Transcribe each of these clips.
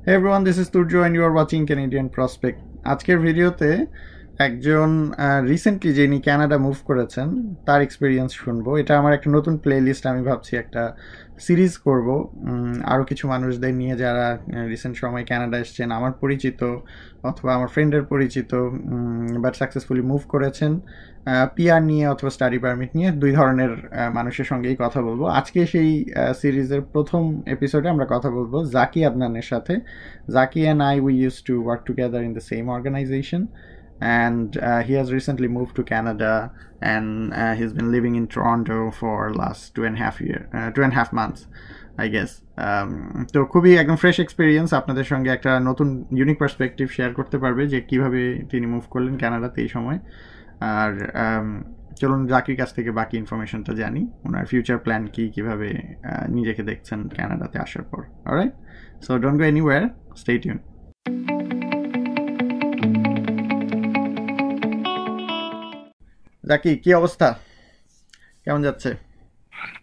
Hey everyone, this is Turjo and you are watching Canadian Prospect. আজকের ভিডিওতে একজন recently যিনি কানাডা মুভ করেছেন তার এক্সপিরিয়েন্স শুনবো। এটা আমার একটা নতুন প্লেলিস্ট, আমি ভাবছি একটা সিরিজ করব আরও কিছু মানুষদের নিয়ে যারা রিসেন্ট সময় কানাডা এসেছেন, আমার পরিচিত অথবা আমার ফ্রেন্ডের পরিচিত, বাট সাকসেসফুলি মুভ করেছেন পিআর নিয়ে অথবা স্টাডি পারমিট নিয়ে। দুই ধরনের মানুষের সঙ্গেই কথা বলবো। আজকে সেই সিরিজের প্রথম এপিসোডে আমরা কথা বলবো জাকি আদনানের সাথে। Zaki and I, we used to work together in the same organization, and he has recently moved to Canada, and he's been living in Toronto for last 2.5 months, I guess. তো খুবই একদম ফ্রেশ এক্সপিরিয়েন্স, আপনাদের সঙ্গে একটা নতুন unique perspective share করতে পারবে যে কিভাবে তিনি মুভ করলেন কানাডাতে এই সময়। আর চলুন জাকির কাছ থেকে বাকি ইনফরমেশনটা জানি, ওনার ফিউচার প্ল্যান কি, কিভাবে নিজেকে দেখছেন কানাডাতে আসার পর। Alright, so don't go anywhere, stay tune. Zaki, কি অবস্থা, কেমন যাচ্ছে?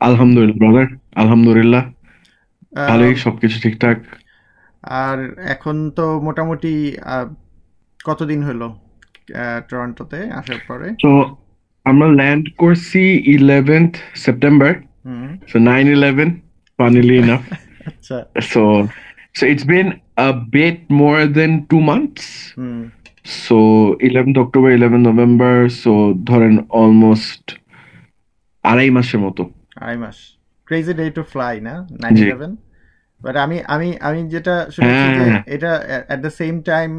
আলহামদুলিল্লাহ ব্রাদার, আলহামদুলিল্লাহ ভালোই, সবকিছু ঠিকঠাক। আর এখন তো মোটামুটি কতদিন হলো টরন্টোতে আসার পরে? তো আমরা ল্যান্ড করছি 11th September, so 9/11 funnily enough. আচ্ছা, so it's been a bit more than 2 months. So 11th October 11th November, so ধরেন অলমোস্ট আড়াই মাসের মতো। আড়াই মাস। ক্রেজি ডে টু ফ্লাই না 9/11? বাট আমি যেটা শুনেছি যে এটা at the same time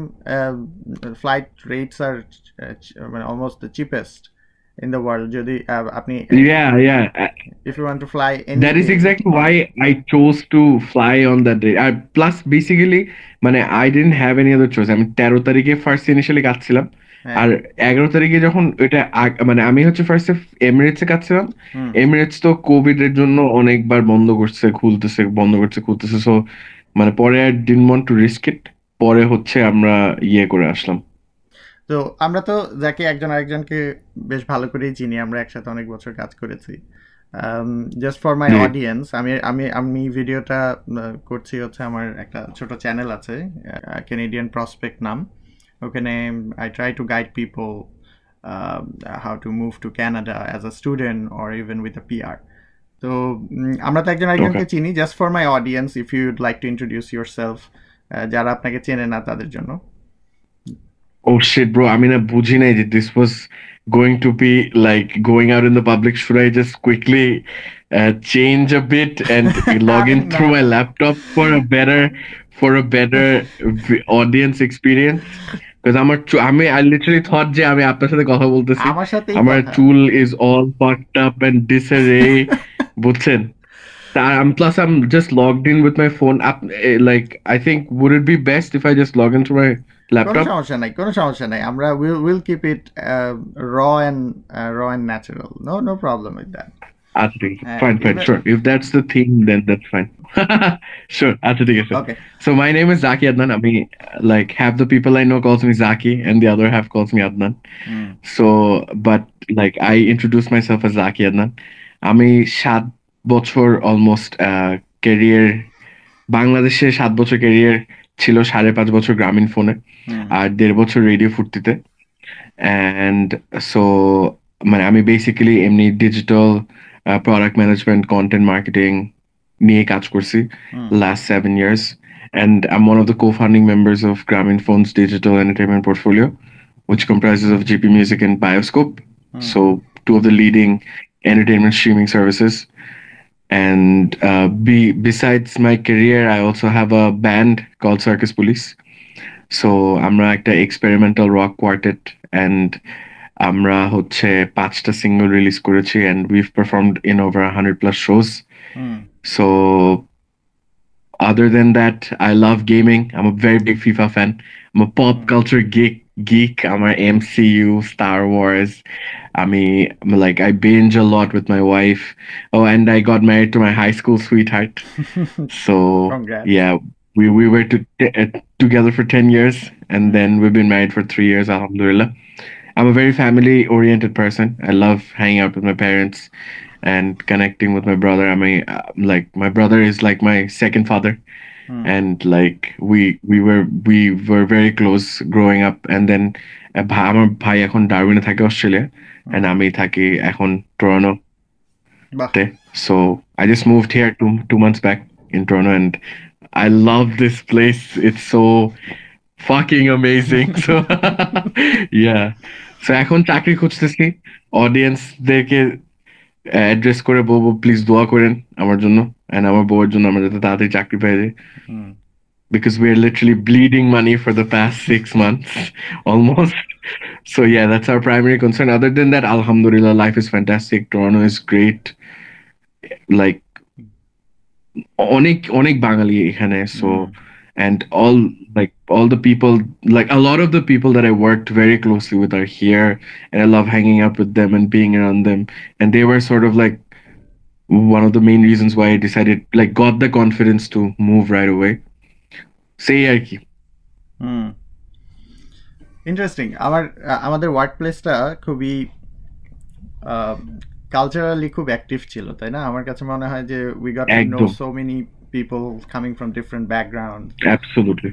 flight rates আর মানে almost the cheapest in the world. যদি আপনি if you want to fly anywhere. That is exactly why I chose to fly on that day. Plus basically মানে I didn't have any other choice. আমি 13 তারিখে first initially কাটছিলাম, আর 11 তারিখে যখন ওইটা মানে আমি হচ্ছে ফার্স্টে এমিরেটসে কাটছিলাম। এমিরেটস তো কোভিড এর জন্য অনেকবার বন্ধ করছে, খুলতেছে, বন্ধ করছে, খুলতেছে। সো মানে পরে I didn't want to risk it. পরে হচ্ছে আমরা করে আসলাম। তো আমরা তো যাকে একজন আরেকজনকে বেশ ভালো করেই চিনি, আমরা একসাথে অনেক বছর কাজ করেছি। জাস্ট ফর মাই অডিয়েন্স, আমি ভিডিওটা করছি হচ্ছে আমার একটা ছোট চ্যানেল আছে, ক্যানাডিয়ান প্রসপেক্ট নাম। ওখানে I try to guide people how to move to Canada as a student or even with a PR. তো আমরা তো একজন আরেকজনকে চিনি। Just for my audience, if you would like to introduce yourself, যারা আপনাকে চেনে না তাদের জন্য। Oh shit, bro. I mean, I বুঝি নাই that this was going to be like going out in the public. Should I just quickly change a bit and log in through my laptop for a better audience experience? Because I literally thought যে আমি আপনার সাথে কথা বলতেছি, আমার চুল is all fucked up and disarray, বুঝছেন? Plus I'm just logged in with my phone. Like I think would it be best if I just log into my laptop? কোনো সমস্যা নাই, আমরা will keep it raw and natural. No problem with that. Fine, sure. If that's the thing, then that's fine. Sure, okay. So my name is Zaki Adnan. I mean, like half the people I know calls me Zaki, and the other half calls me Adnan. So, but like I introduce myself as Zaki Adnan. আমি 7 বছর almost career বাংলাদেশে, 7 বছর career ছিল, 5.5 বছর গ্রামীণ ফোনে, আর 1.5 বছর radio ফুর্তিতে। And so মানে আমি বেসিক্যালি এমনি digital product management, content marketing নিয়ে কাজ করছি last 7 years, and I'm one of the co-founding members of Grameen Phone's digital entertainment portfolio, which comprises of GP Music and Bioscope, so 2 of the leading entertainment streaming services. And besides my career, I also have a band called Circus Police. So আমরা একটা experimental rock quartet, and আমরা হচ্ছে 5টা single release করেছি, and we've performed in over 100+ shows. So other than that, I love gaming. I'm a very big FIFA fan. I'm a pop culture geek. I'm an MCU, Star Wars. I binge a lot with my wife. Oh, and I got married to my high school sweetheart. So Congrats. Yeah, we were together for 10 years, and then we've been married for 3 years, alhamdulillah. I'm a very family oriented person. I love hanging out with my parents and connecting with my brother. My brother is like my second father. and like we were very close growing up, and then আমার ভাই এখন ডারউইনে থাকে Australia, and আমি থাকি এখন Toronto তে. So I just moved here two months back in Toronto, and I love this place. It's so fucking amazing. So yeah. So এখন চাকরি খুঁজতেছি, অডিয়েন্সদেরকে অ্যাড্রেস করে বলবো প্লিজ দোয়া করেন আমার জন্য and আমার বউয়ের জন্য, আমরা যাতে তাড়াতাড়ি চাকরি পেয়ে যাই, because we're literally bleeding money for the past 6 months almost. So yeah, that's our primary concern. Other than that, alhamdulillah, life is fantastic. Toronto is great. Like অনেক বাঙালি এখানে, so and all the people, like a lot of the people that I worked very closely with are here, and I love hanging out with them and being around them, and they were sort of like one of the main reasons why I decided, like, got the confidence to move right away. Say আর কি. Interesting. আমাদের work প্লেসটা খুবই culturally খুব active ছিল, তাই না? আমার কাছে মনে হয় যে we got to know so many people coming from different backgrounds. Absolutely.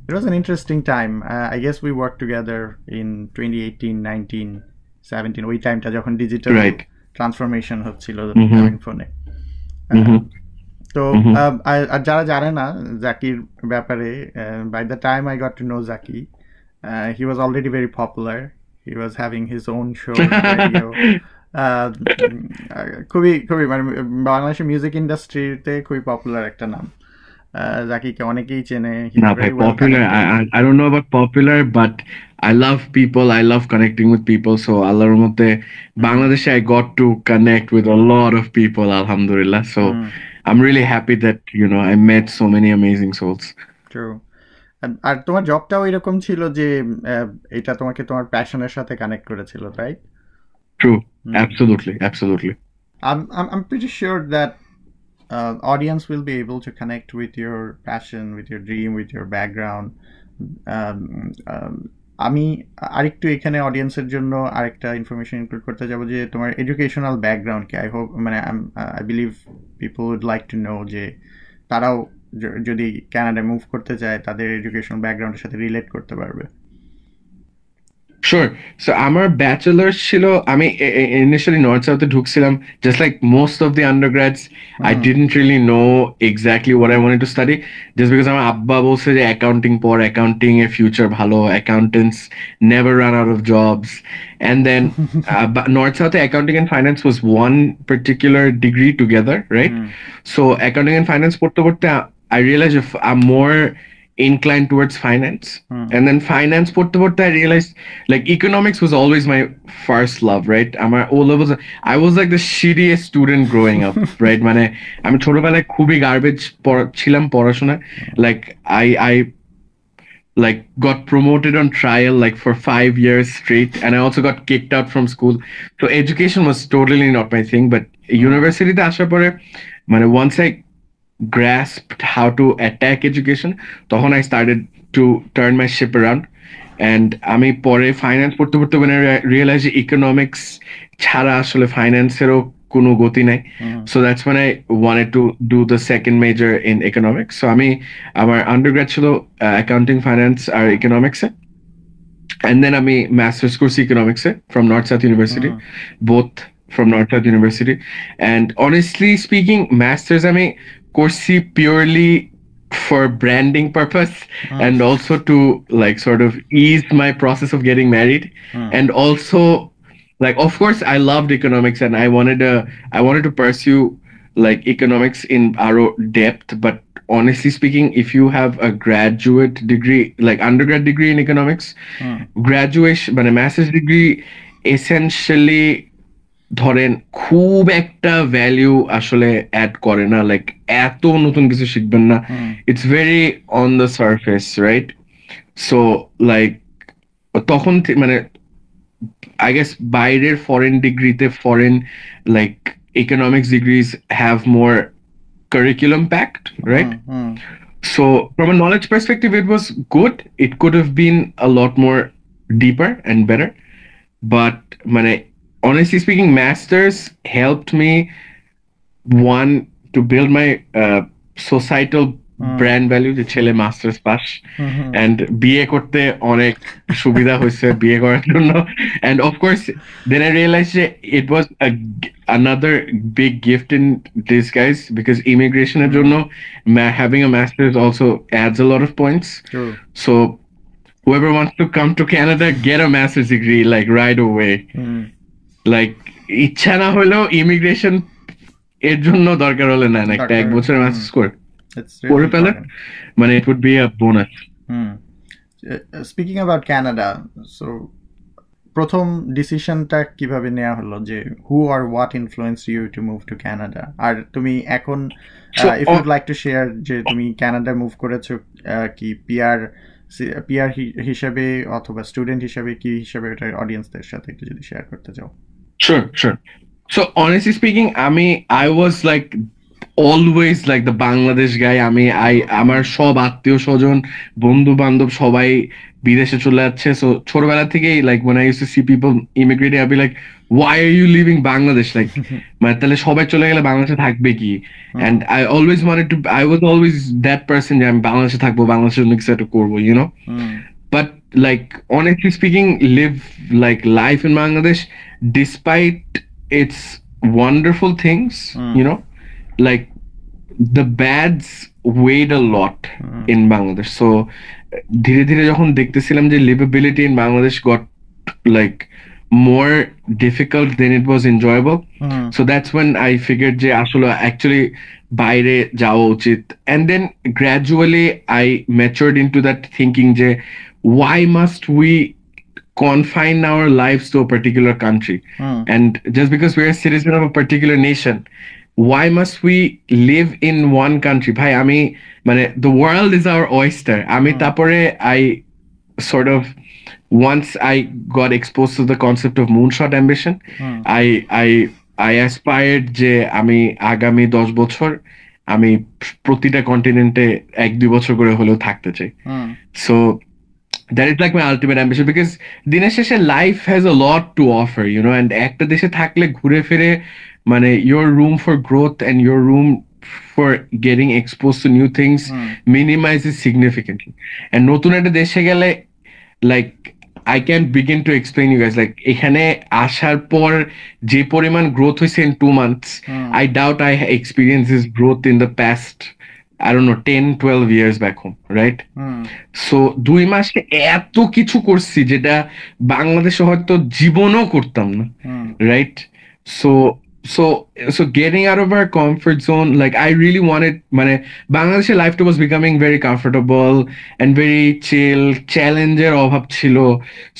It was an interesting time. I guess we worked together in 2018, 19, 17. ওই টাইমটা যখন ডিজিটাল ট্রান্সফরমেশন হচ্ছিল ফোনে। তো আর যারা জানে না জাকির ব্যাপারে, by the time I got to know Zaki, he was already very popular. He was having his own show on radio. খুবই মানে বাংলাদেশের মিউজিক ইন্ডাস্ট্রিতে খুবই পপুলার একটা নাম। জাকিকে অনেকেই চেনে। না ভাই, popular I don't know about popular, but I love people. I love connecting with people. So আল্লাহর মধ্যে বাংলাদেশে I got to connect with a lot of people, alhamdulillah. So I'm really happy that, you know, I met so many amazing souls. True. আর তোমার জবটাও এরকম ছিল যে এটা তোমাকে তোমার প্যাশনের সাথে কানেক্ট করেছিল, right? True. Absolutely. I'm pretty sure that audience will be able to connect with your passion, with your dream, with your background. আমি আরেকটু এখানে অডিয়েন্সের জন্য আরেকটা ইনফরমেশন ইনক্লুড করতে যাবো যে তোমার এডুকেশনাল ব্যাকগ্রাউন্ড কি। I believe people would like to know যে তারাও যদি কানাডায় মুভ করতে চায় তাদের এডুকেশনাল ব্যাকগ্রাউন্ডের সাথে রিলেট করতে পারবে। Sure. So আমার ব্যাচেলার ছিল, আমি initially North South ঢুকছিলাম, just like most of the undergrads. I didn't really know exactly what I wanted to study, just because আমার আব্বা বলছে যে accounting এর future ভালো, accountants never run out of jobs. And then North South accounting and finance was one particular degree together, right? So accounting and finance পড়তে পড়তে I realized if I'm more inclined towards finance, and then finance পড়তে পড়তে I realized like economics was always my first love, right? আমার O levels, I was like the shittiest student growing up, right? মানে আমি ছোটবেলায় খুবই garbage ছিলাম পড়াশোনায়, like I like got promoted on trial like for 5 years straight, and I also got kicked out from school. So education was totally not my thing, but university তে আসার পরে মানে once I grasped how to attack education, তখন I started to turn my ship around. And আমি পরে finance পড়তে পড়তে when I realized economics ছাড়া আসলে ফাইন্যান্সেরও কোনো গতি নাই. So that's when I wanted to do the second major in economics. So আমি আমার undergrad ছিল accounting, finance R economics A, and then আমি master's course economics A from North South University, both from North South University. And honestly speaking, masters আমি করছি purely for branding purpose, and also to like sort of ease my process of getting married, and also like of course I loved economics and I wanted to pursue like economics in our depth. But honestly speaking, if you have a graduate degree, like undergrad degree in economics, graduation but a master's degree essentially ধরেন খুব একটা value আসলে add করে না, like এত নতুন কিছু শিখবেন না, it's very on the surface, right? So like তখন মানে আই গেস বাইরের ফরেন ডিগ্রিতে foreign like economics degrees have more curriculum packed, right? So from a knowledge perspective it was good. It could have been a lot more deeper and better, but মানে honestly speaking, masters helped me, one, to build my societal brand value যে ছেলে masters pass and বিয়ে করতে অনেক সুবিধা হয়েছে বিয়ে করার জন্য and of course then I realise যে it was another big gift in disguise because ইমিগ্রেশনের জন্য having a master's also adds a lot of points. So whoever wants to come to Canada, get a master's degree like right away. Like ইচ্ছা না হলেও immigration এর জন্য দরকার হলে না একটা এক বছরের মাস্টার্স করে ফেলে মানে it would be a bonus. Speaking about Canada, so প্রথম ডিসিশনটা কিভাবে নেওয়া হলো যে who or what influenced you to move to Canada? আর তুমি এখন if you'd like to share যে তুমি কানাডা মুভ করেছো কি পিআর হিসেবে অথবা স্টুডেন্ট হিসেবে কি হিসেবে এটা অডিয়েন্সদের সাথে একটু যদি শেয়ার করতে চাও. Sure. So honestly speaking, I was like always like the Bangladesh guy. আমার সব আত্মীয় স্বজন বন্ধু বান্ধব সবাই বিদেশে চলে যাচ্ছে, সো ছোটবেলা থেকেই like when I used to see people immigrating I'd be like why are you leaving Bangladesh like মানে তাহলে সবাই চলে গেলে বাংলাদেশে থাকবে কি and I was always that person যে আমি বাংলাদেশে থাকবো বাংলাদেশের জন্য কিছু একটা করবো you know but like honestly speaking live like life in Bangladesh despite its wonderful things you know like the bads weighed a lot in Bangladesh. So ধীরে ধীরে যখন দেখতেছিলাম যে livability in Bangladesh got like more difficult than it was enjoyable. So that's when I figured যে আসলে actually বাইরে যাওয়া উচিত and then gradually I matured into that thinking যে why must we confine our lives to a particular country and just because we're a citizen of a particular nation why must we live in one country bhai মানে the world is our oyster tapore I sort of once I got exposed to the concept of moonshot ambition I aspired যে আমি আগামী 10 বছর আমি প্রতিটা কন্টিনেন্টে 1-2 বছর করে হলেও থাকতে চাই so that is like my ultimate ambition because দিনের শেষে life has a lot to offer you know and একটা দেশে থাকলে ঘুরে ফিরে মানে your room for growth and your room for getting exposed to new things minimizes significantly and নতুন একটা দেশে গেলে like I can't begin to explain you guys like এখানে আসার পর যে পরিমাণ growth হয়েছে in 2 months I doubt I experienced this growth in the past I don't know 10-12 years back home right so 2 মাসে এত কিছু করছি যেটা বাংলাদেশে হয়তো জীবনও করতাম না right so getting out of our comfort zone like I really wanted মানে বাংলাদেশের লাইফটা was becoming very comfortable and very chill challenger অভাব ছিল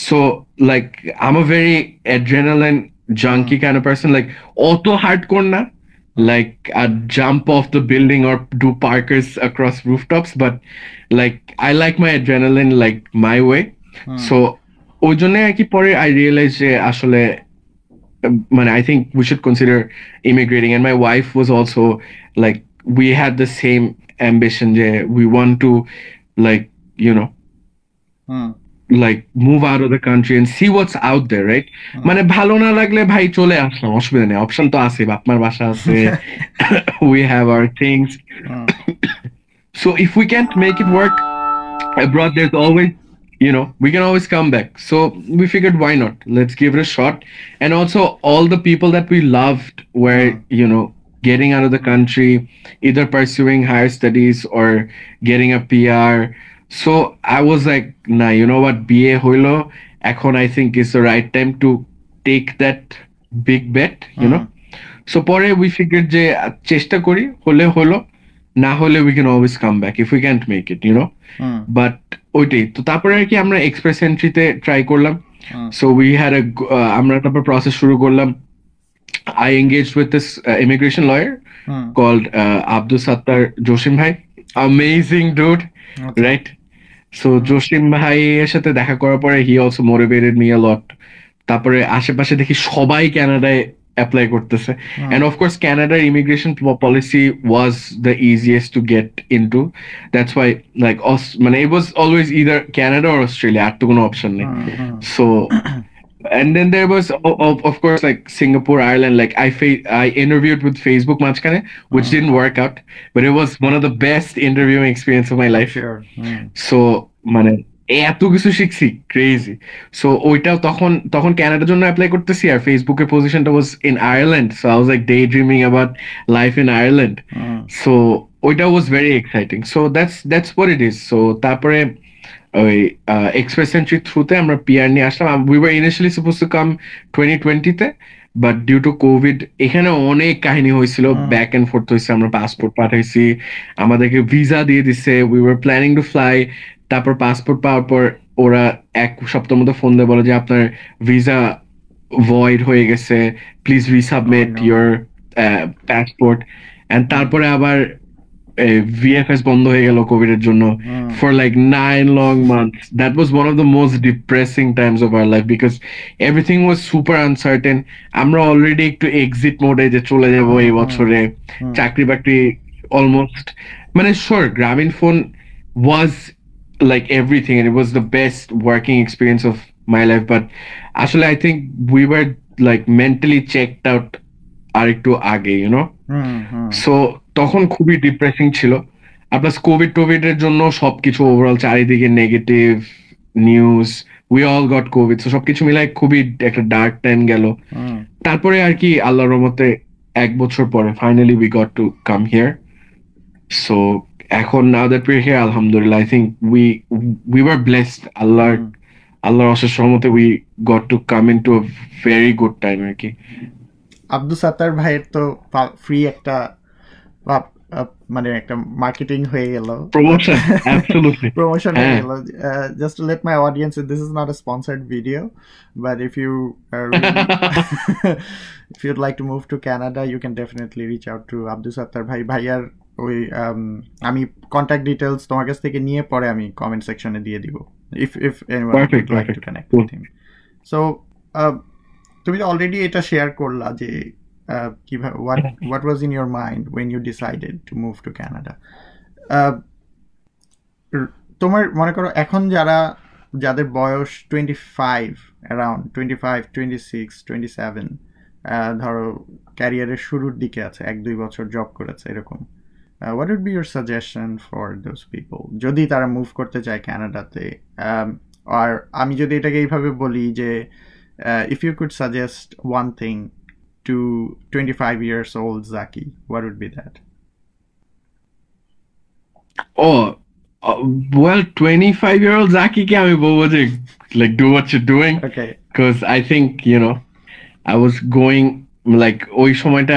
so like I'm a very adrenaline junkie kind of person like auto hardcore না like I'd jump off the building or do parkers across rooftops but like I like my adrenaline like my way so ওই জন্য কি পরে I realized যে আসলে I think we should consider immigrating and my wife was also like we had the same ambition we want to like you know like move out of the country and see what's out there right ভালো না লাগলে ভাই চলে আসলাম অসুবিধা নেই option তো আছে বাপমার বাসা আছে we have our things so if we can't make it work abroad there's always you know we can always come back so we figured why not let's give it a shot and also all the people that we loved were you know getting out of the country either pursuing higher studies or getting a PR so I was like nah you know what BA hoilo ekhon I think is the right time to take that big bet you know so pore we figured je chesta kori hole holo না হলে we can always come back if we can't make it you know but ওইটাই তো তারপরে আর কি আমরা express এন্ট্রিতে try করলাম so we had a আমরা তারপর প্রসেস শুরু করলাম I engaged with this immigration lawyer called Abdus Sattar Jashim Bhai amazing dude right so Jashim Bhai এর সাথে দেখা করার পরে he also motivated me a lot তারপরে আশেপাশে দেখি সবাই কানাডায় apply করতেছে and of course Canada immigration policy was the easiest to get into that's why like us it was always either Canada or Australia আর তো কোনো অপশন নেই so And then there was, of course, like Singapore, Ireland. Like I interviewed with Facebook মাঝখানে, which didn't work out, but it was one of the best interviewing experience of my life. Sure. So মানে এত কিছু শিখছি, crazy. So ওইটাও তখন তখন কানাডার জন্য অ্যাপ্লাই করতেছি, আর ফেসবুকের পজিশনটা was in Ireland, so I was like daydreaming about life in Ireland. So ওইটা was very exciting. So that's what it is. So তারপরে ওই এক্সপ্রেস এন্ট্রির থ্রুতে আমরা পিআর নিয়ে আসলাম। We were initially suppose to come 2020-তে, but due to COVID এখানে অনেক কাহিনী হয়েছিল, ব্যাক এন্ড ফোর্থ হয়েছে, আমরা পাসপোর্ট পাঠাইছি, আমাদেরকে ভিসা দিয়ে দিচ্ছে, we were planning to fly. তারপর পাসপোর্ট পাওয়ার পর ওরা এক সপ্তাহের মধ্যে ফোন দিয়ে বলে যে আপনার ভিসা ভয়েড হয়ে গেছে, please resubmit your passport. And তারপরে আবার VFS বন্ধ হয়ে গেল কোভিড এর জন্য for like 9 long months. That was one of the most depressing times of our life because everything was super uncertain. আমরা অলরেডি একটু এক্সিট মোডে যে চলে যাব এই বছরে, চাকরি বাকরি অলমোস্ট, মানে শিওর গ্রামীণ phone was like everything and it was the best working experience of my life, but actually I think we were like mentally checked out আর একটু আগে, you know. সো তখন খুবই ডিপ্রেসিং ছিল। আর প্লাস কোভিড এর জন্য সবকিছু overall চারিদিকে negative news, we all goat Covid, so সবকিছু মিলাই খুবই একটা ডার্ক টাইম গেল। তারপরে আর কি আল্লাহর রহমতে 1 বছর পরে finally we got to come here. So এখন now that we are here, আলহামদুলিল্লাহ, I think we were blessed. আল্লাহর অশেষ রহমতে we got to come into a very good time আর কি। আব্দুস সাত্তার ভাইয়ের তো ফ্রি একটা মানে একটা মার্কেটিং হয়ে গেল, প্রমোশন, অ্যাবসলিউটলি প্রমোশন হয়ে গেল। Just to let my audience, this is not a sponsored video, but if you if you'd like to move to Canada, you can definitely reach out to Abdus Sattar ভাই। ভাইয়ার ওই আমি contact details তোমার কাছ থেকে নিয়ে পরে আমি কমেন্ট সেকশনে দিয়ে দিব, if anyone would like to connect with him. So তুমি অলরেডি এটা শেয়ার করলা যে কিভাবে what was in your mind when you decided to move to Canada. তোমার মনে করো এখন যাদের বয়স 25, around 25, 26, 27, ধরো ক্যারিয়ারের শুরুর দিকে আছে, 1-2 বছর জব করেছে এরকম, what would be your suggestion for those people যদি তারা মুভ করতে চায় ক্যানাডাতে? আর আমি যদি এটাকে এইভাবে বলি যে if you could suggest one thing to 25 years old Zaki, what would be that? Well, 25-year-old Zaki ke ami bolbo je like do what you're doing. Okay. Because I think, you know, I was going like oi shomoyta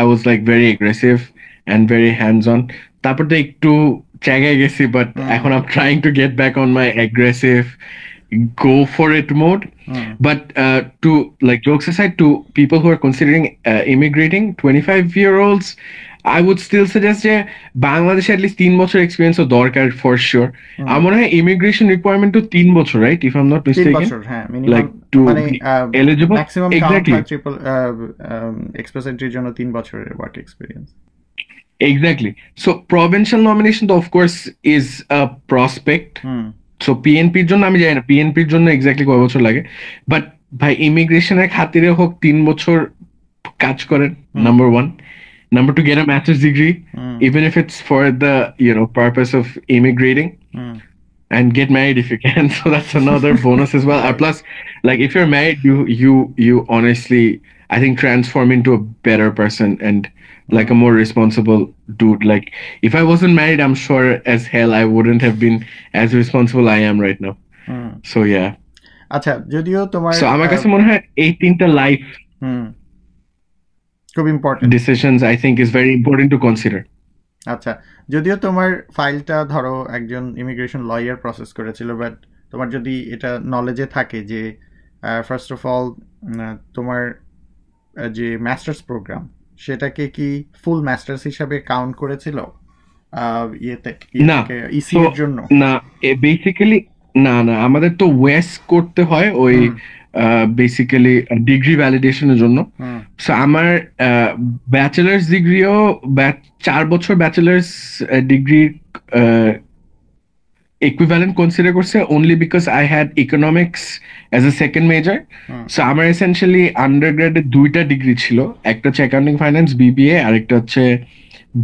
I was like very aggressive and very hands-on. Tarpor to ekটু জায়গায় গেছি, but এখন I'm trying to get back on my aggressive go for it mode. But to like jokes aside, to people who are considering immigrating, 25-year-olds, I would still suggest যে বাংলাদেশে at least 3 বছর experience ও দরকার for sure. আমার মনে হয় immigration requirement তো 3 বছর, right, if I'm not mistaken? 3 বছর, হ্যাঁ, মিনিমাম, like to মানে eligible, maximum exactly, triple express এন্ট্রির জন্য 3 বছরের work experience. Exactly. So provincial nomination of course is a prospect. So পিএনপির জন্য আমি জানি না পিএনপির জন্য এক্স্যাক্টলি কয় বছর লাগে, বাট ভাই ইমিগ্রেশনের খাতিরে হোক 3 বছর কাজ করেন, number 1. Number 2, get a master's degree, even if it's for the, you know, purpose of immigrating, and get married if you can. So that's another bonus as well. Plus, like if you're married, you honestly, I think, transform into a better person and like a more responsible dude. Like if I wasn't married, I'm sure as hell I wouldn't have been as responsible I am right now. So yeah. আচ্ছা, যদিও তোমার So আমার কাছে মনে হয় 18টা life খুব important decisions I think is very important to consider. আচ্ছা, যদিও তোমার ফাইলটা ধরো একজন ইমিগ্রেশন লয়ার প্রসেস করেছিল, বাট তোমার যদি এটা নলেজে থাকে যে ফার্স্ট অফ অল তোমার যে মাস্টার্স প্রোগ্রাম সেটাকে কি ফুল মাস্টার্স হিসাবে কাউন্ট করেছিল ইসি এর জন্য? না, বেসিক্যালি না, আমাদের তো ওয়েস করতে হয় ওই বেসিক্যালি ডিগ্রি ভ্যালিডেশনের জন্য। সো আমার ব্যাচেলার্স ডিগ্রিও 4 বছর ব্যাচেলার্স ডিগ্রি equivalent consider করছে only because I had economics as a second major. So আমার essentially undergrad এ দুইটা ডিগ্রি ছিল, একটা হচ্ছে অ্যাকাউন্টিং ফাইন্যান্স BBA আর একটা হচ্ছে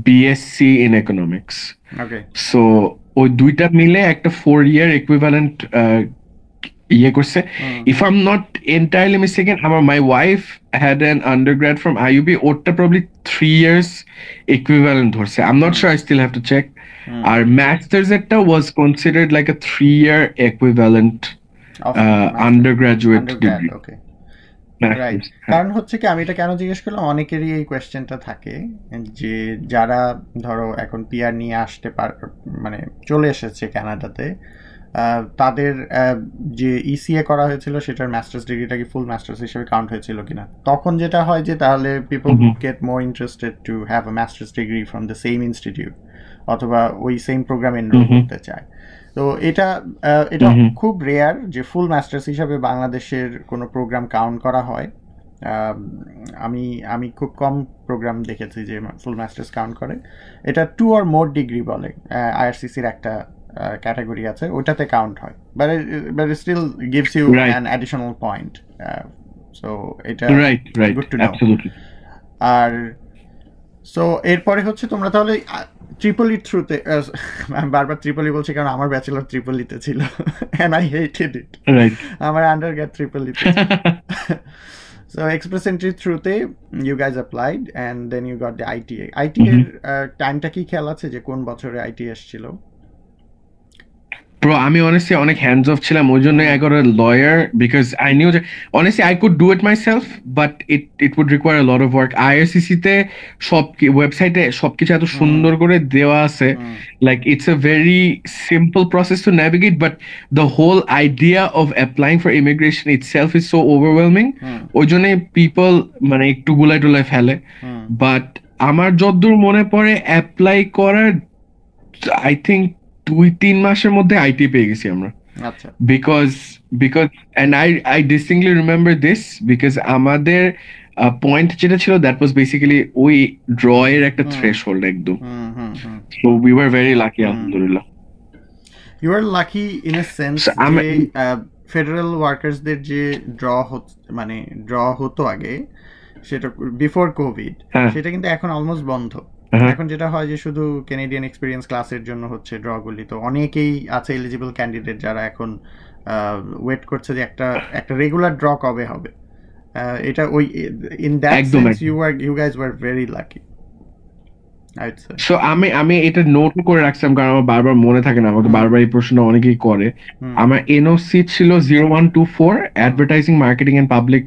BSc in economics. Okay. So ওই দুইটা মিলে একটা 4-year equivalent ইয়ে করছে. If I'm not entirely mistaken, my wife had an undergrad from IUB, ওটা probably 3 years equivalent ধরছে. I'm not sure, I still have to check. Our master's এরটা was considered like a 3-year equivalent undergraduate degree. Okay. Right, কারণ হচ্ছে কি আমি এটা কেন জিজ্ঞেস করলাম, অনেকেরই এই কোয়েশ্চেনটা থাকে যে যারা ধরো এখন পিআর নিয়ে আসতে মানে চলে এসেছে কানাডাতে, তাদের যে ইসিএ করা হয়েছিল সেটার মাস্টার্স ডিগ্রিটা কি ফুল মাস্টার্স হিসেবে কাউন্ট হয়েছিল কিনা। তখন যেটা হয় যে তাহলে people get more interested to have a masters degree from the same institute অথবা ওই সেম প্রোগ্রামে এনরোল করতে চায়। তো এটা খুব রেয়ার যে ফুল মাস্টার্স হিসাবে বাংলাদেশের কোনো প্রোগ্রাম কাউন্ট করা হয়। আমি খুব কম প্রোগ্রাম দেখেছি যে ফুল মাস্টার্স কাউন্ট করে। এটা 2 or more ডিগ্রি বলে, আইআরসিসির একটা ক্যাটাগরি আছে, ওটাতে কাউন্ট হয়, but it still gives you an additional point. So এটা গুড টু নো। আর সো এরপরে হচ্ছে তোমরা তাহলে ট্রিপলি থ্রুতে, আমি বারবার ট্রিপলি বলছি কারণ আমার ব্যাচেলর ট্রিপলিতে ছিল and I hated it. আমার আন্ডারগ্রেড ট্রিপলিতে। So express entry throughতে you guys applied and then you got the ITA. ITA টাইমটা কি খেয়াল আছে যে কোন বছরে ITA এসেছিল? Bro, আমি honestly অনেক hands off ছিলাম, ওই জন্য I got a lawyer because I knew that honestly I could do it myself but it would require a lot of work. IRCC তে সব ওয়েবসাইটে সবকিছু এত সুন্দর করে দেওয়া আছে, like it's a very simple process to navigate, but the whole idea of applying for immigration itself is so overwhelming. ওই জন্য people মানে একটু গুলাই টুলাই ফেলে, but আমার যতদূর মনে পড়ে অ্যাপ্লাই করার I think 2-3 মাসের মধ্যে আইটি পেয়ে গেছি আমরা। আচ্ছা, because and I distinctly remember this because আমাদের পয়েন্ট যেটা ছিল that was basically ওই ড্র এর একটা থ্রেশহোল্ড একদম। So we were very lucky, alhamdulillah. You were lucky in a sense যে ফেডারেল ওয়ার্কার্সদের যে ড্র হতো আগে, সেটা বিফোর কোভিড, সেটা কিন্তু এখন অলমোস্ট বন্ধ। এখন যেটা হয় যে শুধু ক্যানাডিয়ান এক্সপিরিয়েন্স ক্লাসের জন্য হচ্ছে ড্রগুলি। তো অনেকেই আছে এলিজিবল ক্যান্ডিডেট যারা এখন ওয়েট করছে যে একটা রেগুলার ড্র কবে হবে। এটা ওই in that sense you guys were very lucky. So আমি এটা নোট করে রাখছিলাম কারণ আমার বারবার মনে থাকে না, আমাকে বারবার এই প্রশ্নটা অনেকেই করে। আমার এনওসি ছিল 0124 advertising marketing and public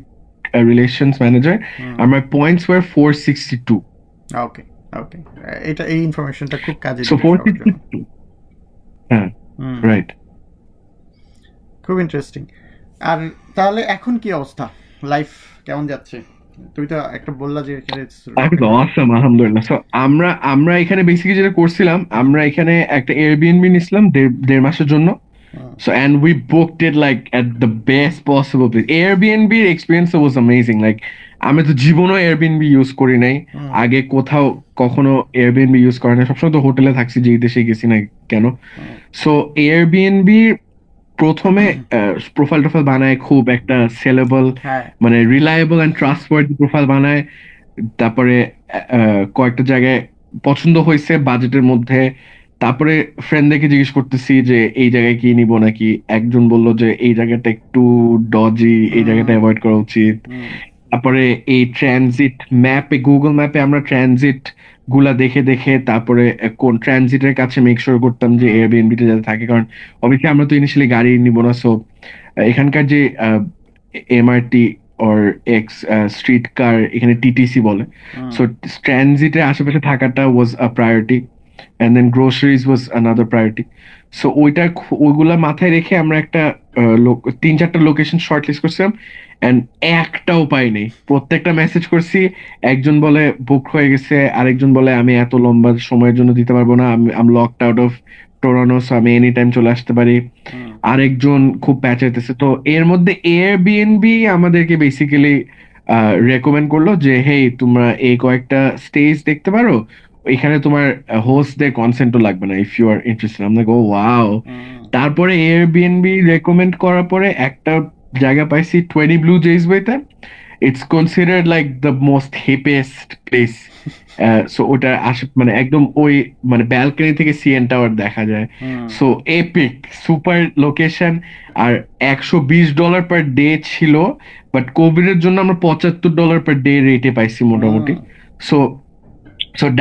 relations manager, আর my points were 462। Okay okay, এটা এই ইনফরমেশনটা খুব কাজে দিবে। সো 462, হ্যাঁ রাইট, খুব ইন্টারেস্টিং। আর তাহলে এখন কি অবস্থা, লাইফ কেমন যাচ্ছে? তুই তো একটা বললা যে অসাম, আলহামদুলিল্লাহ। সো আমরা এখানে বেসিক্যালি যেটা করছিলাম, আমরা এখানে একটা এয়ারবিএনবি নিছিলাম 1.5 মাসের জন্য। So and we booked it like at the best possible place. Airbnb experience was amazing. Like আমি তো জীবনও Airbnb ইউজ করি নাই, আগে কোথাও কখনো Airbnb ইউজ করি না, সবসময় তো হোটেলে থাকছি যেই দেশে গেছি না কেন। সো Airbnb প্রথমে প্রোফাইল বানায়, খুব একটা সেলেবল মানে রিলায়েবল এন্ড ট্রাস্টওয়ার্দি প্রোফাইল বানায়। তারপরে কয়েকটা জায়গায় পছন্দ হয়েছে বাজেটের মধ্যে, তারপরে ফ্রেন্ডদেরকে জিজ্ঞেস করতেছি যে এই জায়গায় কি নিব নাকি, একজন বললো যে এই জায়গাটা একটু ডজি, এই জায়গাটা অ্যাভয়েড করা উচিত। তারপরে এই ট্রানজিট ম্যাপে, গুগল ম্যাপে আমরা ট্রানজিট গুলা দেখে তারপরে কোন ট্রানজিটের কাছে মেক শিওর করতাম যে এয়ারবিএনবিটা যাতে থাকে, কারণ অবশ্যই আমরা তো ইনিশিয়ালি গাড়ি নিব না। সো এখানকার যে এমআরটি অর এক্স স্ট্রিট কার, এখানে টিটিসি বলে, সো ট্রানজিটের আশেপাশে থাকাটা ওয়াজ আ priority, and then groceries was another priority. So ওইগুলা মাথায় রেখে আমরা একটা 3-4টা লোকেশন শর্টলিস্ট করছিলাম, and একটাও পাইনি। প্রত্যেকটা মেসেজ করছি, একজন বলে বুক হয়ে গেছে, আরেকজন বলে আমি এত লম্বা সময়ের জন্য দিতে পারবো না, আমি locked out of Toronto, so আমি এনি টাইম চলে আসতে পারি। আরেকজন খুব প্যাচাইতেছে। তো এর মধ্যে এয়ারবিএনবি আমাদেরকে বেসিক্যালি রেকমেন্ড করলো যে হেই তোমরা এই কয়েকটা স্টেজ দেখতে পারো, এখানে তোমার হোস্টদের কনসেন্টও লাগবে না ইফ ইউ আর ইন্টারেস্টেড। আমি লাইক ও ওয়াও। তারপরে এয়ারবিএনবি রেকমেন্ড করার পরে একটা জায়গা পাইছি 20 ব্লু জেইস বইতে। It's considered like the most hippest place. So ওটা মানে একদম ওই মানে ব্যালকনি থেকে সিএন টাওয়ার দেখা যায়। So epic super location. আর $120 পার ডে ছিল, বাট কোভিড এর জন্য আমরা $75 পার ডে রেটে পাইছি মোটামুটি। So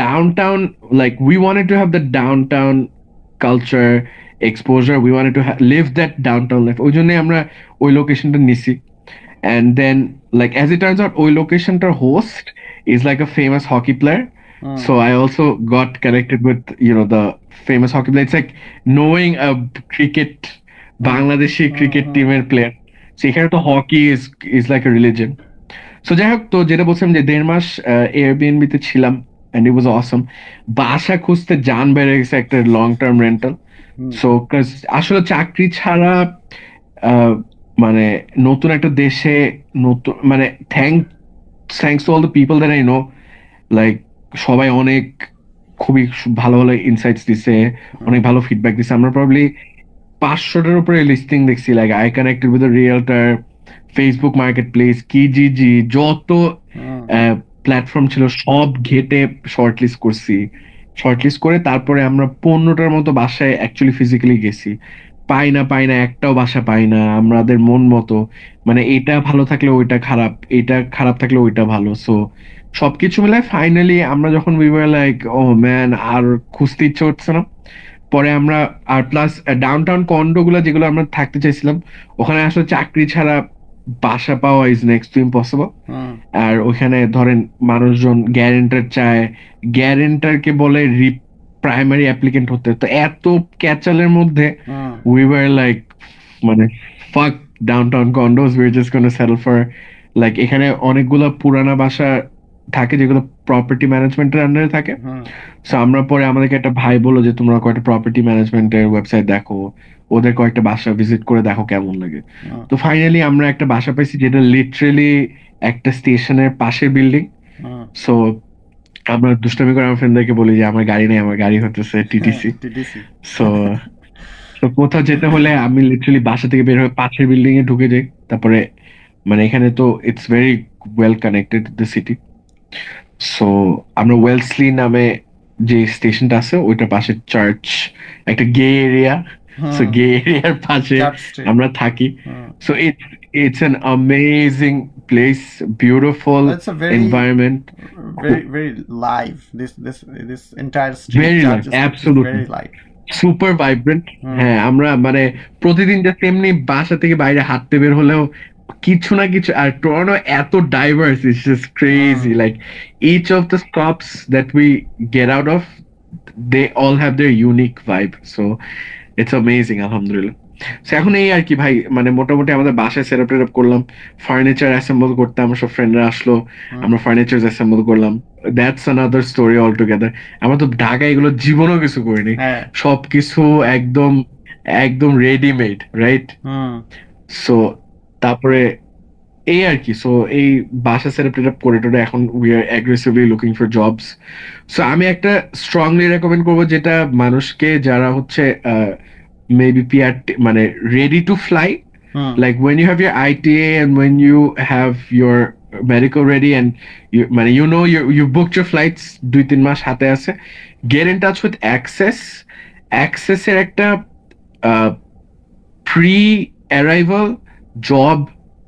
downtown, like we wanted to have the downtown culture exposure. We wanted to live that downtown life. ওই জন্য আমরা ওই লোকেশনটা নিছি। And then, like, as it turns out, ওই লোকেশনটার host is like a famous hockey player. So I also got connected with, the famous hockey player. It's like knowing a Bangladeshi cricket teamer player. So এখানে তো hockey is like a religion. So যাই হোক, তো যেটা বলছিলাম যে 1.5 মাস Airbnb তে ছিলাম and it was awesome. বাসা খুঁজতে জান বেড়ে গেছে একটা লং টার্ম রেন্টাল। সো আসলে চাকরি ছাড়া মানে নতুন একটা দেশে নতুন মানে thanks to all the people that I know, like সবাই অনেক খুবই ভালো ভালো ইনসাইটস দিছে, অনেক ভালো ফিডব্যাক দিছে। আমরা প্রবাবলি 500টার উপরে লিস্টিং দেখছি। Like I connected with realtor, Facebook marketplace, Kijiji, যত প্ল্যাটফর্ম ছিল সব ঘেটে শর্টলিস্ট করছি। শর্টলিস্ট করে তারপরে আমরা 15টার মতো বাসায় অ্যাকচুয়ালি ফিজিক্যালি গেছি। পাই না একটাও বাসা পাই না আমাদের মন মতো। মানে এটা ভালো থাকলে ওইটা খারাপ, এটা খারাপ থাকলে ওইটা ভালো। সো সবকিছু মিলায় ফাইনালি আমরা যখন we were like oh man আর খুঁজতে ইচ্ছে হচ্ছে না, পরে আমরা আর প্লাস ডাউনটাউন কন্ডো গুলা যেগুলো আমরা থাকতে চাইছিলাম ওখানে আসলে চাকরি ছাড়া বাসা পাওয়া ইজ নেক্সট টু ইম্পসিবল। আর ওখানে ধরেন মানুষজন গ্যারেন্টার চায়, গ্যারেন্টারকে বলে প্রাইমারি অ্যাপ্লিকেন্ট হতে। তো এত ক্যাচালের মধ্যে উই ওয়ার লাইক মানে fuck downtown condos, we are just gonna settle for like এখানে অনেকগুলো পুরানা বাসা থাকে যেগুলো প্রপার্টি ম্যানেজমেন্টের আন্ডারে থাকে। সো আমরা পরে আমাদেরকে একটা ভাই বললো যে তোমরা কয়েকটা প্রপার্টি ম্যানেজমেন্টের ওয়েবসাইট দেখো, ওদের কয়েকটা বাসা ভিজিট করে দেখো কেমন লাগে। তো ফাইনালি আমরা একটা বাসা পাইছি যেটা লিটারেলি একটা স্টেশনের পাশের বিল্ডিং। সো আমরা দুষ্টামি করে আমার ফ্রেন্ডদেরকে বলি যে আমার গাড়ি নেই, আমার গাড়ি হতেছে টিটিসি। সো কোথাও যেতে হলে আমি লিটারালি বাসা থেকে বের হয়ে পাশের বিল্ডিং এ ঢুকে যাই। তারপরে মানে এখানে তো it's very well connected the city. So আমরা ওয়েলসলি নামে যে স্টেশনটা আছে ওইটার পাশে চার্চ, একটা গে এরিয়া। সো গে এরিয়ার পাশে আমরা থাকি। So it's an amazing place, beautiful environment, very live. This entire street, very live, absolutely very live, super vibrant. হ্যাঁ, আমরা মানে প্রতিদিন যে তেমনি বাসা থেকে বাইরে হাঁটতে বের হলেও কিছু না কিছু। আর টরন্টো এত diverse, it's just crazy. Like each of the stops that we get out of, they all have their unique vibe. So it's amazing, alhamdulillah. এখন এই আর কি ভাই, মানে মোটামুটি আমাদের বাসায় সেটআপ টেটআপ করলাম, ফার্নিচার অ্যাসেম্বল করতে আমার সব ফ্রেন্ডরা আসলো, আমরা ফার্নিচার অ্যাসেম্বল করলাম। That's another story all together. আমরা তো ঢাকায় এগুলো জীবনও কিছু করিনি, সবকিছু একদম একদম রেডিমেড, রাইট? সো তারপরে এই আর কি। সো এই বাসা সেটআপ টেটআপ করে টোরে এখন we are aggressively looking for jobs. So আমি একটা স্ট্রংলি রেকমেন্ড করবো যেটা মানুষকে যারা হচ্ছে maybe PR মানে ready to fly, like when you have your ITA and when you have your medical ready and you booked your flights 2-3 মাস হাতে আছে, get in touch with Access এর একটা pre-arrival job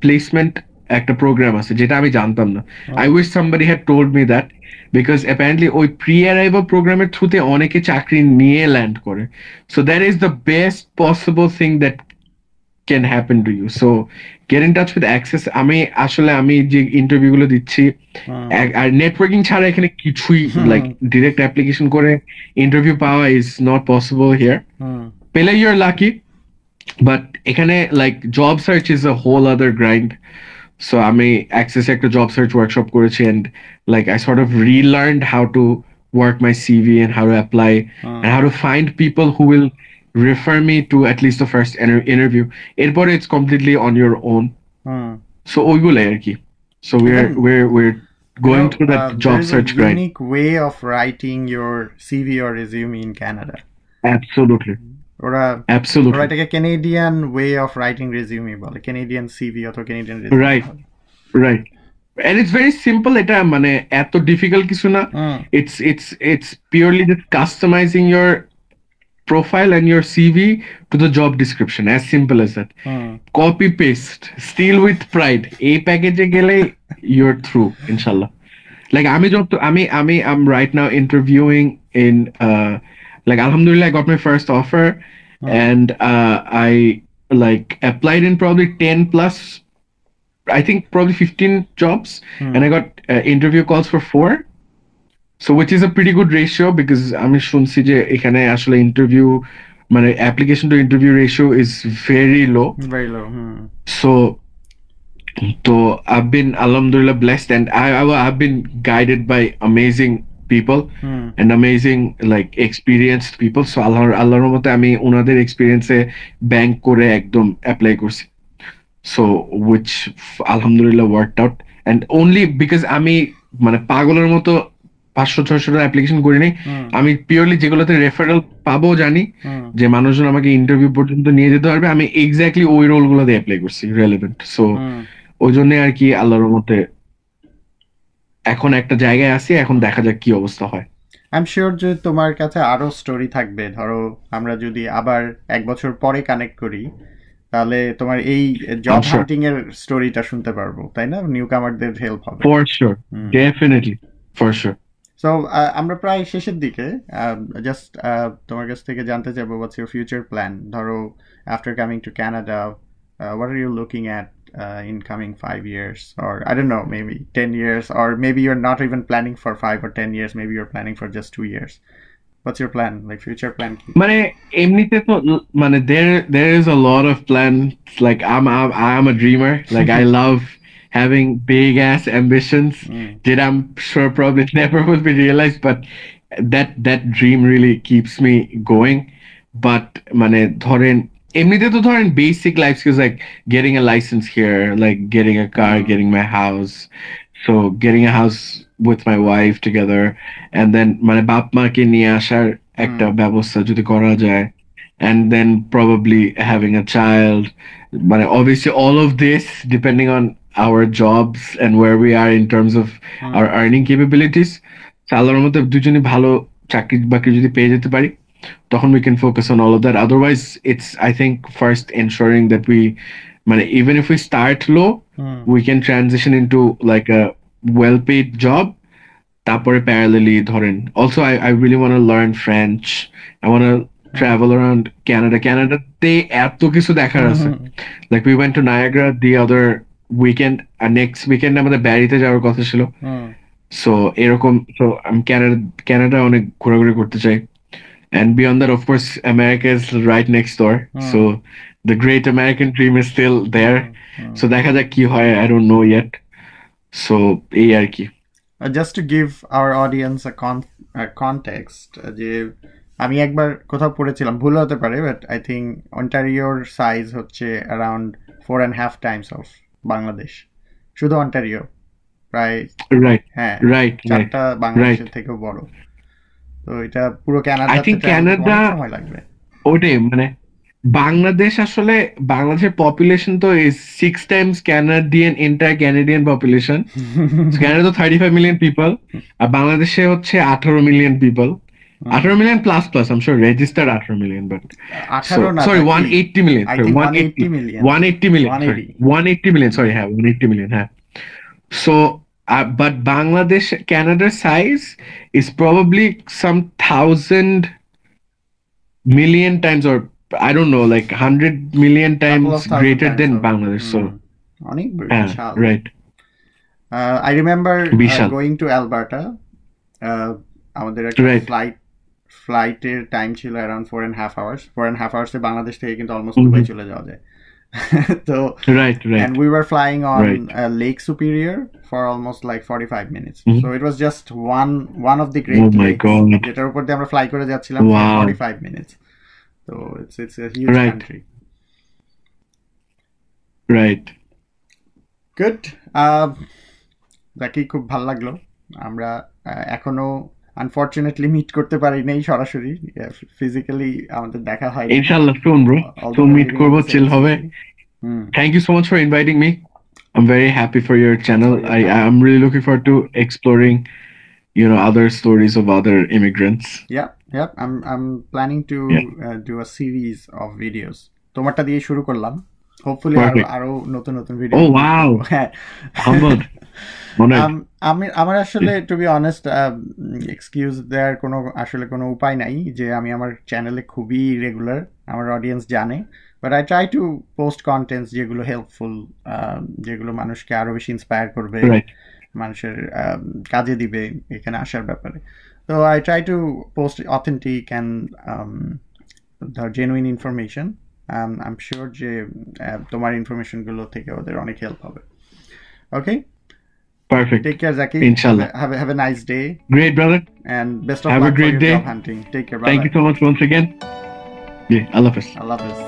placement একটা programme আছে যেটা আমি জানতাম না। I wish somebody had told me that, because apparently ওই pre-arrival প্রোগ্রামের থ্রুতে অনেকে চাকরি নিয়ে ল্যান্ড করে। So that is the best possible thing that can happen to you. So get in touch with Access. আমি যে ইন্টারভিউ গুলো দিচ্ছি আর নেটওয়ার্কিং ছাড়া এখানে কিছুই, লাইক ডিরেক্ট অ্যাপ্লিকেশন করে ইন্টারভিউ পাওয়া ইজ নট পসিবল হিয়ার। পেলে ইউ আর লাকি, বাট এখানে like job search is a whole other grind. So আমি Access একটা job search workshop করেছি, and like I sort of relearned how to work my CV and how to apply and how to find people who will refer me to at least the first interview. এরপরে it's completely on your own. So ওইগুলাই আর কি। So we're going through that job search grind. There's a unique way of writing your CV or resume in Canada. Absolutely. ওরা এটাকে Canadian way of writing resume বলে, Canadian CV অথবা Canadian resume. Right. And it's very simple. এটা মানে এত difficult কিছু না. It's purely just customizing your profile and your CV to the job description. As simple as that. Copy paste. Steal with pride. A package gele you're through. Inshallah. Like I'm right now interviewing in like alhamdulillah I got my first offer and I like applied in probably 10 plus I think probably 15 jobs and I got interview calls for 4. So which is a pretty good ratio because আমি শুনছি যে এখানে আসলে interview মানে application to interview ratio is very low. So I've been alhamdulillah blessed and I've been guided by amazing people and amazing like experienced people. So আল্লাহর রহমতে আমি ওনাদের এক্সপেরিয়েন্সে ব্যাংক করে একদম অ্যাপ্লাই করছি. So which alhamdulillah worked out and only because আমি মানে পাগলের মতো 500-600 অ্যাপ্লিকেশন করিনি, আমি পিওরলি যেগুলোতে রেফারেল পাবো জানি যে মানুষজন আমাকে ইন্টারভিউ পর্যন্ত নিয়ে যেতে পারবে, আমি এক্স্যাক্টলি ওই রোলগুলোতে অ্যাপ্লাই করছি রেলেভেন্ট. সো ওই জন্য আর কি আল্লাহর রহমতে এখন একটা জায়গায় আছি, এখন দেখা যাক কি অবস্থা হয়. আই এম শিওর যে তোমার কাছে আরো স্টোরি থাকবে. ধরো আমরা যদি আবার 1 বছর পরে কানেক্ট করি তাহলে তোমার এই জব হান্টিং এর স্টোরিটা শুনতে পারবো, তাই না? নিউকামারদের হেল্প হবে. For sure, definitely, for sure. So আমরা প্রায় শেষের দিকে. জাস্ট তোমার কাছ থেকে জানতে চাইবো হোয়াটস ইউর ফিউচার প্ল্যান. ধরো after coming to Canada, what are you looking at in coming 5 years, or I don't know, maybe 10 years, or maybe you're not even planning for 5 or 10 years, maybe you're planning for just 2 years. What's your plan, like future plan? মানে এমনিতে তো মানে there is a lot of plans. Like I'm a dreamer. Like I love having big ass ambitions that I'm sure probably never will be realized, but that dream really keeps me going. But মানে ধরেন এমনিতে তো ধরেন basic life skills like getting a license here, like getting a car, getting my house. So getting a house with my wife together, and then মানে বাপ মাকে নিয়ে আসার একটা ব্যবস্থা যদি করা যায়, and then probably having a child. But obviously all of this depending on our jobs and where we are in terms of our earning capabilities. আল্লাহর মধ্যে দুজনই ভালো চাকরি বাকরি যদি পেয়ে যেতে পারি তখন we can focus on all of that. Otherwise it's I think first ensuring that we even if we start low we can transition into like a well paid job. Tapore parallelly ধরেন also I really want to learn French. I want to travel around Canada. They এত কিছু দেখার আছে. Like we went to Niagara the other weekend, next weekend আমাদের ব্যারিতে যাওয়ার কথা ছিল. So এরকম so আমি Canada অনেক ঘোরাঘুরি করতে চাই. And beyond that, of course, America is right next door. So the great American dream is still there. So দেখা যাক কি হয়, I don't know yet. So এই আর কি. Just to give our audience a context, যে আমি একবার কোথাও পড়েছিলাম, ভুল হতে পারে, but I think Ontarioর size হচ্ছে around 4.5 times of Bangladesh. শুধু অন্টারিও প্রায় চারটা বাংলাদেশের থেকেও বড়. তো এটা পুরো কানাডা সময় লাগবে. ওটাই মানে বাংলাদেশ আসলে বাংলাদেশের পপুলেশন তো is 6 times entire Canadian population. Canada তো 35 million people আর বাংলাদেশে হচ্ছে 18 million people. 18 million plus I'm sure registered 18 million, but sorry 180 million. Sorry, 180 million. 180 million. Sorry, 180 million. Sorry, 180 million. So but Bangladesh, Canada's size is probably some 1,000 million times, or I don't know, like 100 million times greater than Bangladesh. So right. I remember going to Alberta. আমাদের একটা ফ্লাইটের time ছিল around 4.5 hours. 4.5 hours এ বাংলাদেশ থেকে কিন্তু almost Dubai চলে যাওয়া যায়. So right. And we were flying on Lake Superior for almost like 45 minutes. So it was just one of the great lakes যেটার উপর দিয়ে আমরা ফ্লাই করে যাচ্ছিলাম for 45 minutes. So it's a huge country. Right. Good. Zaki, খুব ভালো লাগলো। আমরা এখনো আনফরচুনেটলি মিট করতে পারি নাই সরাসরি, ফিজিক্যালি আমাদের দেখা হয়। ইনশাআল্লাহ soon bro, so meet করবো, chill হবে. Thank you so much for inviting me. I'm very happy for your channel. I'm really looking forward to exploring, other stories of other immigrants. Yeah. I'm planning to do a series of videos. তোমারটা দিয়ে শুরু করলাম, hopefully আরো নতুন নতুন video. Oh wow, humbled. আমার আসলে two be honest excuse দেওয়ার আসলে কোনো উপায় নাই যে আমি আমার চ্যানেলে খুবই রেগুলার, আমার অডিয়েন্স জানে, but I try two post contents যেগুলো হেল্পফুল, যেগুলো মানুষকে আরো বেশি ইন্সপায়ার করবে, মানুষের কাজে দিবে এখানে আসার ব্যাপারে। তো I try two post authentic and genuine information. I am sure যে তোমার ইনফরমেশনগুলো থেকে ওদের অনেক হেল্প হবে। ওকে, perfect. Take care, Zaki. Inshallah. Have a nice day. Great, brother. And best of have luck a great for your day. job hunting. Take care, brother. Thank you so much once again. Yeah, Allah Hafiz. Allah Hafiz.